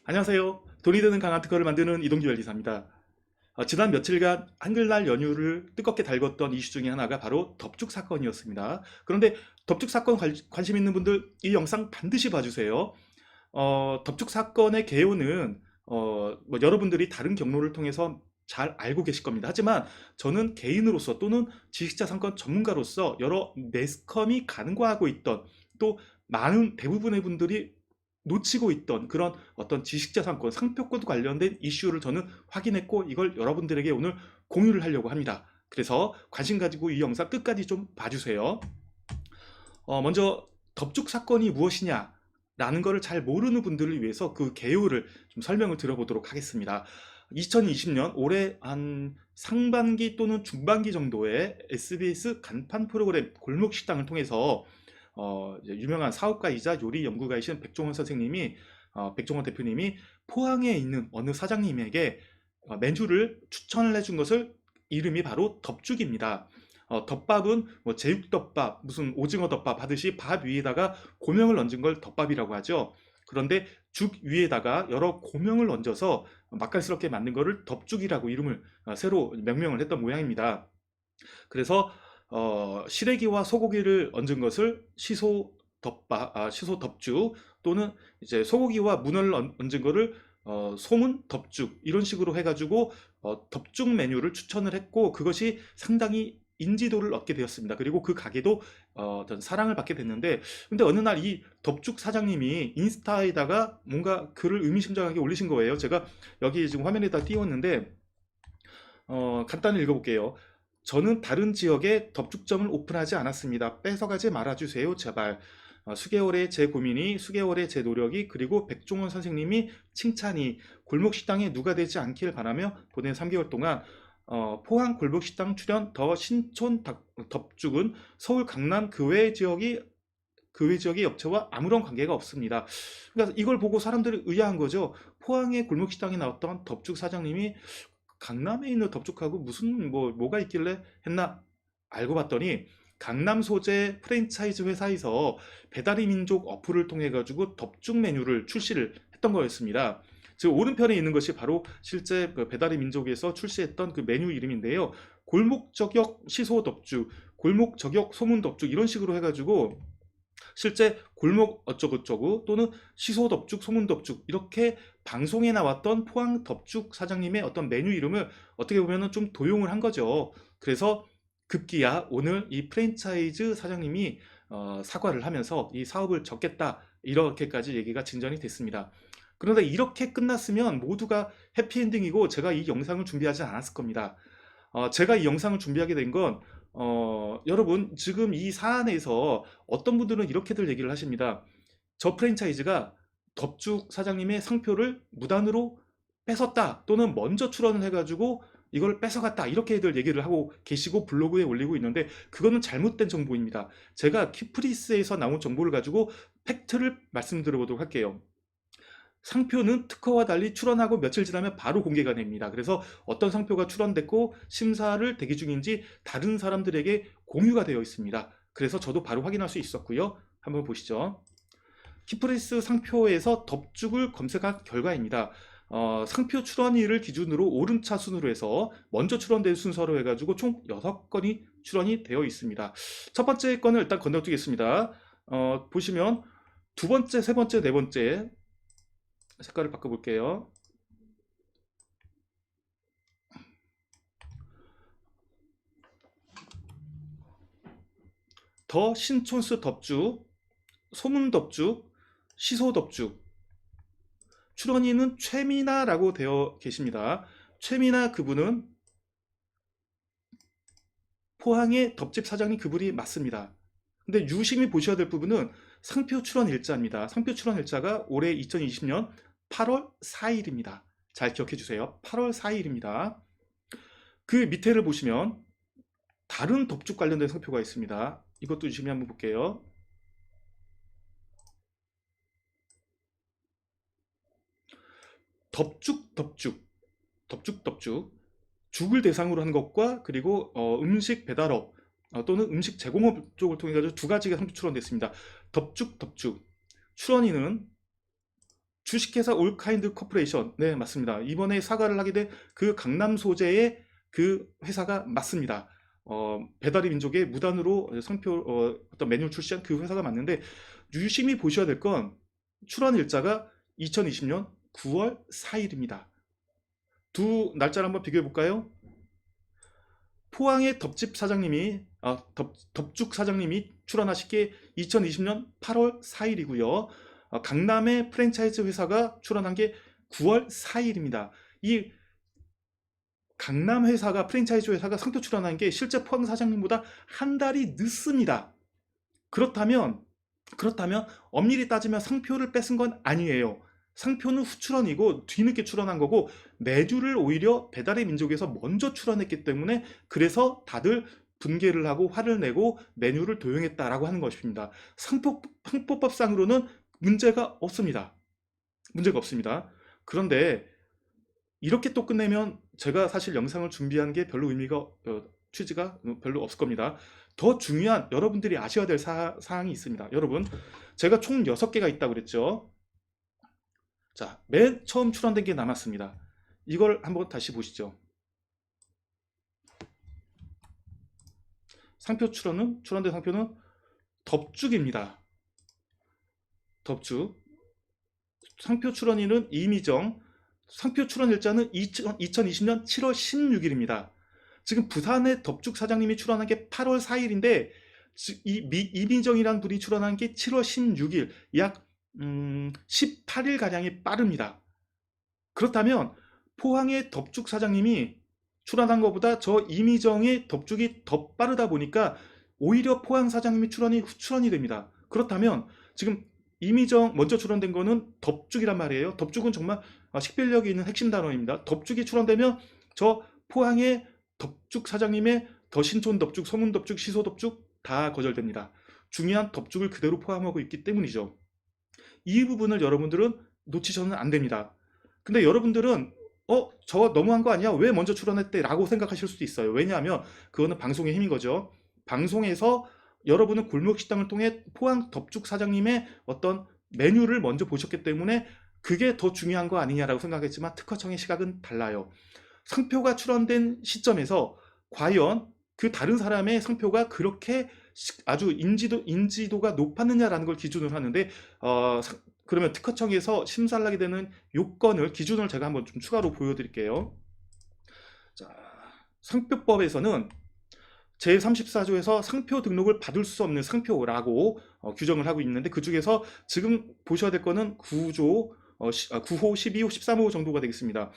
안녕하세요. 돈이 되는 강한 특허를 만드는 이동규 변리사입니다. 지난 며칠간 한글날 연휴를 뜨겁게 달궜던 이슈 중에 하나가 바로 덥죽 사건이었습니다. 그런데 덥죽 사건 관심 있는 분들 이 영상 반드시 봐주세요. 덥죽 사건의 개요는 뭐 여러분들이 다른 경로를 통해서 잘 알고 계실 겁니다. 하지만 저는 개인으로서 또는 지식자산권 전문가로서 여러 매스컴이 간과하고 있던 또 많은 대부분의 분들이 놓치고 있던 그런 어떤 지식자산권, 상표권 관련된 이슈를 저는 확인했고 이걸 여러분들에게 오늘 공유를 하려고 합니다. 그래서 관심 가지고 이 영상 끝까지 좀 봐주세요. 먼저 덥죽 사건이 무엇이냐 라는 것을 잘 모르는 분들을 위해서 그 개요를 좀 설명을 드려보도록 하겠습니다. 2020년 올해 한 상반기 또는 중반기 정도에 SBS 간판 프로그램 골목식당을 통해서 유명한 사업가이자 요리 연구가이신 백종원 선생님이 백종원 대표님이 포항에 있는 어느 사장님에게 메뉴를 추천을 해준 것을 이름이 바로 덮죽입니다. 덮밥은 뭐 제육덮밥, 무슨 오징어 덮밥 하듯이 밥 위에다가 고명을 얹은 걸 덮밥이라고 하죠. 그런데 죽 위에다가 여러 고명을 얹어서 맛깔스럽게 만든 거를 덮죽이라고 이름을 새로 명명을 했던 모양입니다. 그래서 시래기와 소고기를 얹은 것을 시소 덮죽 또는 이제 소고기와 문어를 얹은 거를 소문 덮죽 이런 식으로 해가지고 덮죽 메뉴를 추천을 했고 그것이 상당히 인지도를 얻게 되었습니다. 그리고 그 가게도 어떤 사랑을 받게 됐는데 근데 어느 날 이 덮죽 사장님이 인스타에다가 뭔가 글을 의미심장하게 올리신 거예요. 제가 여기 지금 화면에다 띄웠는데 간단히 읽어볼게요. 저는 다른 지역에 덮죽점을 오픈하지 않았습니다. 뺏어가지 말아주세요, 제발. 수개월의 제 고민이, 수개월의 제 노력이, 그리고 백종원 선생님이 칭찬이 골목식당에 누가 되지 않길 바라며 보낸 3개월 동안 포항 골목식당 출연 더 신촌 덮죽은 서울 강남 그 외 지역의 업체와 아무런 관계가 없습니다. 그러니까 이걸 보고 사람들이 의아한 거죠. 포항의 골목식당에 나왔던 덮죽 사장님이 강남에 있는 덮죽하고 무슨 뭐가 있길래 했나 알고 봤더니 강남 소재 프랜차이즈 회사에서 배달의 민족 어플을 통해 가지고 덮죽 메뉴를 출시를 했던 거였습니다. 즉 오른편에 있는 것이 바로 실제 그 배달의 민족에서 출시했던 그 메뉴 이름인데요. 골목 저격 시소 덮죽, 골목 저격 소문 덮죽 이런 식으로 해가지고 실제 골목 어쩌고저쩌고 또는 시소 덮죽, 소문 덮죽 이렇게 방송에 나왔던 포항 덮죽 사장님의 어떤 메뉴 이름을 어떻게 보면 좀 도용을 한 거죠. 그래서 급기야 오늘 이 프랜차이즈 사장님이 사과를 하면서 이 사업을 접겠다 이렇게까지 얘기가 진전이 됐습니다. 그런데 이렇게 끝났으면 모두가 해피엔딩이고 제가 이 영상을 준비하지 않았을 겁니다. 제가 이 영상을 준비하게 된 건 여러분 지금 이 사안에서 어떤 분들은 이렇게들 얘기를 하십니다. 저 프랜차이즈가 덮죽 사장님의 상표를 무단으로 뺏었다 또는 먼저 출원을 해가지고 이걸 뺏어갔다 이렇게들 얘기를 하고 계시고 블로그에 올리고 있는데 그거는 잘못된 정보입니다. 제가 키프리스에서 나온 정보를 가지고 팩트를 말씀드려보도록 할게요. 상표는 특허와 달리 출원하고 며칠 지나면 바로 공개가 됩니다. 그래서 어떤 상표가 출원됐고 심사를 대기 중인지 다른 사람들에게 공유가 되어 있습니다. 그래서 저도 바로 확인할 수 있었고요. 한번 보시죠. 키프리스 상표에서 덮죽을 검색한 결과입니다. 상표 출원일을 기준으로 오름차 순으로 해서 먼저 출원된 순서로 해가지고 총 6건이 출원이 되어 있습니다. 첫 번째 건을 일단 건너뛰겠습니다. 보시면 두 번째, 세 번째, 네 번째 색깔을 바꿔볼게요. 더 신촌스 덮죽, 소문 덮죽, 시소 덮죽. 출원인은 최미나라고 되어 계십니다. 최미나 그분은 포항의 덮집 사장님 그분이 맞습니다. 근데 유심히 보셔야 될 부분은 상표 출원 일자입니다. 상표 출원 일자가 올해 2020년 8월 4일입니다. 잘 기억해 주세요. 8월 4일입니다. 그 밑에를 보시면 다른 덮죽 관련된 상표가 있습니다. 이것도 유심히 한번 볼게요. 덮죽. 죽을 대상으로 한 것과 그리고 음식 배달업 또는 음식 제공업 쪽을 통해 가지고 두 가지가 상표 출원됐습니다. 덮죽. 출원인은 주식회사 올카인드 코퍼레이션. 네, 맞습니다. 이번에 사과를 하게 된 그 강남 소재의 그 회사가 맞습니다. 배달의 민족의 무단으로 상표 어떤 메뉴를 출시한 그 회사가 맞는데, 유심히 보셔야 될 건 출원 일자가 2020년 9월 4일입니다. 두 날짜를 한번 비교해 볼까요? 포항의 덮집 사장님이 덮죽 사장님이 출원하신 게 2020년 8월 4일이고요. 강남의 프랜차이즈 회사가 출원한 게 9월 4일입니다. 이 강남 회사가 프랜차이즈 회사가 상표 출원한 게 실제 포항 사장님보다 한 달이 늦습니다. 그렇다면 엄밀히 따지면 상표를 뺏은 건 아니에요. 상표는 후출원이고 뒤늦게 출원한 거고, 메뉴를 오히려 배달의 민족에서 먼저 출원했기 때문에 그래서 다들 분개를 하고 화를 내고 메뉴를 도용했다라고 하는 것입니다. 상표법상으로는 문제가 없습니다. 문제가 없습니다. 그런데 이렇게 또 끝내면 제가 사실 영상을 준비한 게 별로 의미가 취지가 별로 없을 겁니다. 더 중요한 여러분들이 아셔야 될 사항이 있습니다. 여러분, 제가 총 6개가 있다고 그랬죠. 자, 맨 처음 출원된 게 남았습니다. 이걸 한번 다시 보시죠. 출원된 상표는 덮죽입니다. 덮죽. 상표 출원일은 이미정. 상표 출원 일자는 2020년 7월 16일입니다. 지금 부산의 덮죽 사장님이 출원한 게 8월 4일인데 이미정이라는 분이 출원한 게 7월 16일, 약 18일가량이 빠릅니다. 그렇다면 포항의 덮죽 사장님이 출원한 것보다 저 이미정의 덮죽이 더 빠르다 보니까 오히려 포항 사장님이 출원이 후출원이 됩니다. 그렇다면 지금 이미정 먼저 출원된 거는 덮죽이란 말이에요. 덮죽은 정말 식별력이 있는 핵심 단어입니다. 덮죽이 출원되면 저 포항의 덮죽 사장님의 더 신촌 덮죽, 서문 덮죽, 시소 덮죽 다 거절됩니다. 중요한 덮죽을 그대로 포함하고 있기 때문이죠. 이 부분을 여러분들은 놓치셔서는 안 됩니다. 근데 여러분들은 저거 너무한 거 아니야? 왜 먼저 출원했대? 라고 생각하실 수도 있어요. 왜냐하면 그거는 방송의 힘인 거죠. 방송에서 여러분은 골목식당을 통해 포항 덮죽 사장님의 어떤 메뉴를 먼저 보셨기 때문에 그게 더 중요한 거 아니냐라고 생각했지만, 특허청의 시각은 달라요. 상표가 출원된 시점에서 과연 그 다른 사람의 상표가 그렇게 아주 인지도가 높았느냐라는 걸 기준으로 하는데, 그러면 특허청에서 심사를 하게 되는 기준을 제가 한번 좀 추가로 보여드릴게요. 자, 상표법에서는 제34조에서 상표 등록을 받을 수 없는 상표라고 규정을 하고 있는데, 그 중에서 지금 보셔야 될 거는 9조 9호, 12호, 13호 정도가 되겠습니다.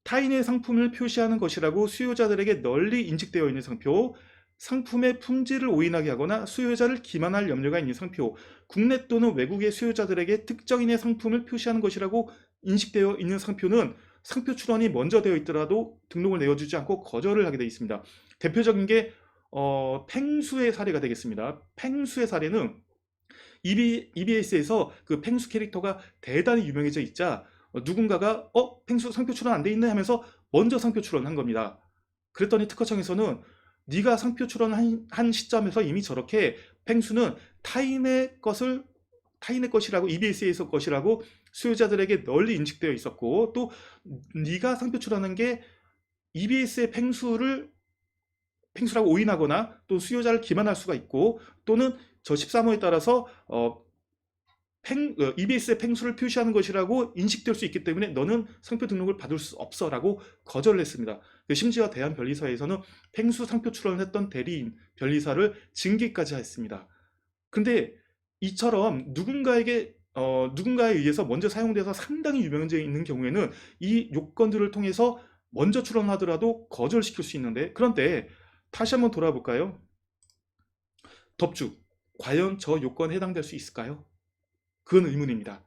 타인의 상품을 표시하는 것이라고 수요자들에게 널리 인식되어 있는 상표, 상품의 품질을 오인하게 하거나 수요자를 기만할 염려가 있는 상표, 국내 또는 외국의 수요자들에게 특정인의 상품을 표시하는 것이라고 인식되어 있는 상표는 상표 출원이 먼저 되어 있더라도 등록을 내어주지 않고 거절을 하게 되어 있습니다. 대표적인 게 펭수의 사례가 되겠습니다. 펭수의 사례는 EBS에서 그 펭수 캐릭터가 대단히 유명해져 있자 누군가가 펭수 상표 출원 안 돼 있네 하면서 먼저 상표 출원한 겁니다. 그랬더니 특허청에서는 네가 상표 출원한 시점에서 이미 저렇게 펭수는 타인의 것이라고, EBS에서 것이라고 수요자들에게 널리 인식되어 있었고, 또 네가 상표 출원한 게 EBS의 펭수라고 오인하거나 또 수요자를 기만할 수가 있고, 또는 저 13호에 따라서 EBS의 펭수를 표시하는 것이라고 인식될 수 있기 때문에 너는 상표 등록을 받을 수 없어 라고 거절을 했습니다. 심지어 대한변리사에서는 펭수 상표 출원을 했던 대리인 변리사를 징계까지 했습니다. 근데 이처럼 누군가에 의해서 먼저 사용돼서 상당히 유명해져 있는 경우에는 이 요건들을 통해서 먼저 출원하더라도 거절시킬 수 있는데, 그런데 다시 한번 돌아볼까요? 덮죽, 과연 저 요건에 해당될 수 있을까요? 그건 의문입니다.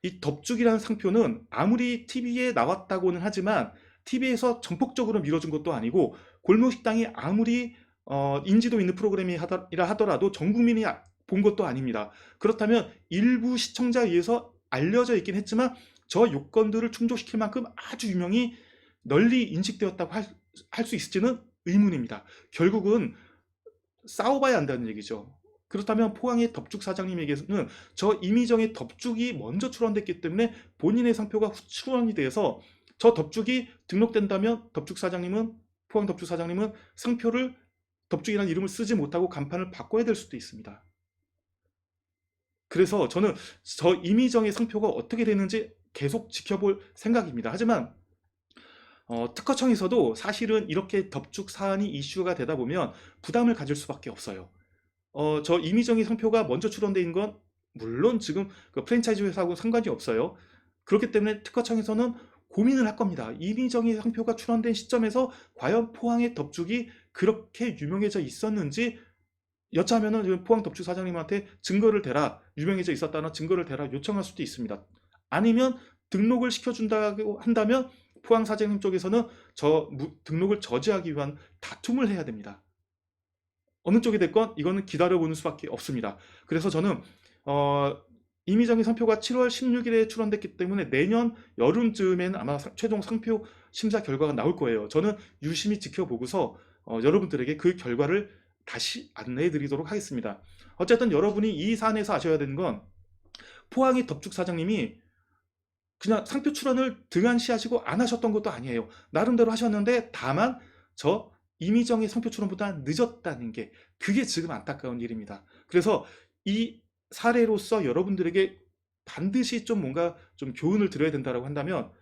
이 덮죽이라는 상표는 아무리 TV에 나왔다고는 하지만 TV에서 전폭적으로 밀어준 것도 아니고, 골목식당이 아무리 인지도 있는 프로그램이라 하더라도 전 국민이 본 것도 아닙니다. 그렇다면 일부 시청자에 의해서 알려져 있긴 했지만 저 요건들을 충족시킬 만큼 아주 유명히 널리 인식되었다고 할 수 있을지는 의문입니다. 결국은 싸워봐야 한다는 얘기죠. 그렇다면 포항의 덥죽 사장님에게는 저 이미정의 덥죽이 먼저 출원됐기 때문에 본인의 상표가 후출원이 돼서 저 덥죽이 등록된다면 덥죽 사장님은 포항 덥죽 사장님은 상표를 덥죽이라는 이름을 쓰지 못하고 간판을 바꿔야 될 수도 있습니다. 그래서 저는 저 이미정의 상표가 어떻게 되는지 계속 지켜볼 생각입니다. 하지만 특허청에서도 사실은 이렇게 덥죽 사안이 이슈가 되다 보면 부담을 가질 수밖에 없어요. 저 이미정의 상표가 먼저 출원된 건 물론 지금 그 프랜차이즈 회사하고 상관이 없어요. 그렇기 때문에 특허청에서는 고민을 할 겁니다. 이미정의 상표가 출원된 시점에서 과연 포항의 덥죽이 그렇게 유명해져 있었는지 여차하면은 포항 덥죽 사장님한테 증거를 대라, 유명해져 있었다는 증거를 대라 요청할 수도 있습니다. 아니면 등록을 시켜준다고 한다면 포항 사장님 쪽에서는 등록을 저지하기 위한 다툼을 해야 됩니다. 어느 쪽이 됐건 이거는 기다려보는 수밖에 없습니다. 그래서 저는 이미정의 상표가 7월 16일에 출원됐기 때문에 내년 여름쯤에는 아마 최종 상표 심사 결과가 나올 거예요. 저는 유심히 지켜보고서 여러분들에게 그 결과를 다시 안내해 드리도록 하겠습니다. 어쨌든 여러분이 이 사안에서 아셔야 되는 건 포항의 덥죽 사장님이 그냥 상표 출원을 등한시하시고 안 하셨던 것도 아니에요. 나름대로 하셨는데 다만 저 이미정의 상표 출원보다 늦었다는 게 그게 지금 안타까운 일입니다. 그래서 이 사례로서 여러분들에게 반드시 좀 뭔가 좀 교훈을 드려야 된다고 한다면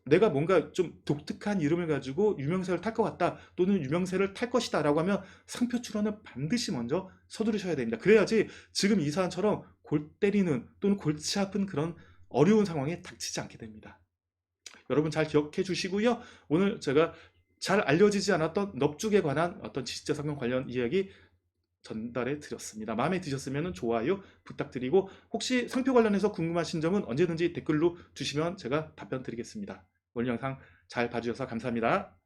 내가 뭔가 좀 독특한 이름을 가지고 유명세를 탈 것 같다 또는 유명세를 탈 것이다 라고 하면 상표 출원을 반드시 먼저 서두르셔야 됩니다. 그래야지 지금 이 사안처럼 골 때리는 또는 골치 아픈 그런 어려운 상황에 닥치지 않게 됩니다. 여러분 잘 기억해 주시고요. 오늘 제가 잘 알려지지 않았던 넙죽에 관한 어떤 지식재산권 관련 이야기 전달해 드렸습니다. 마음에 드셨으면 좋아요 부탁드리고 혹시 상표 관련해서 궁금하신 점은 언제든지 댓글로 주시면 제가 답변 드리겠습니다. 오늘 영상 잘 봐주셔서 감사합니다.